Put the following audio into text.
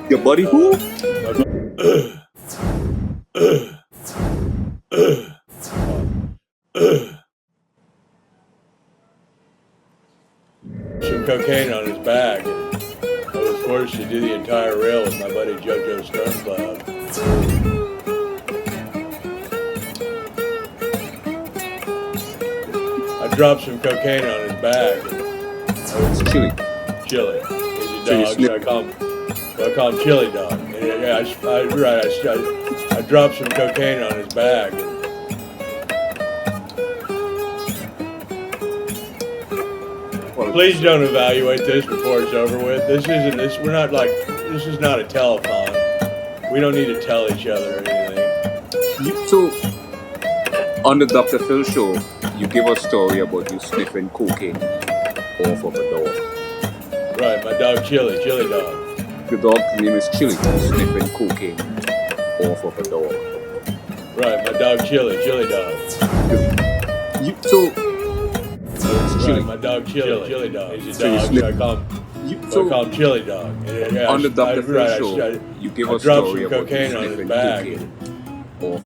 Your buddy who? Some cocaine on his back. I was forced to do the entire rail with my buddy JoJo Stormcloud. I dropped some cocaine on his back. It's Chili. Chili. He's a dog, so I call him Chili Dog. And I dropped some cocaine on his back. Please don't evaluate this before it's over with. This is not a telethon. We don't need to tell each other anything. So, on the Dr. Phil show, you give a story about you sniffing cocaine off of a dog. Right, my dog Chili Dog. The dog's name is Chili, sniffing cocaine off of a dog. Right, my dog Chili Dog. Chili. Right, my dog Chili Dog. He's a So you dog, snip- so I call him Chili Dog. On the Dr. Phil show, you give a I dropped story some about you cocaine on his sniffing back. cocaine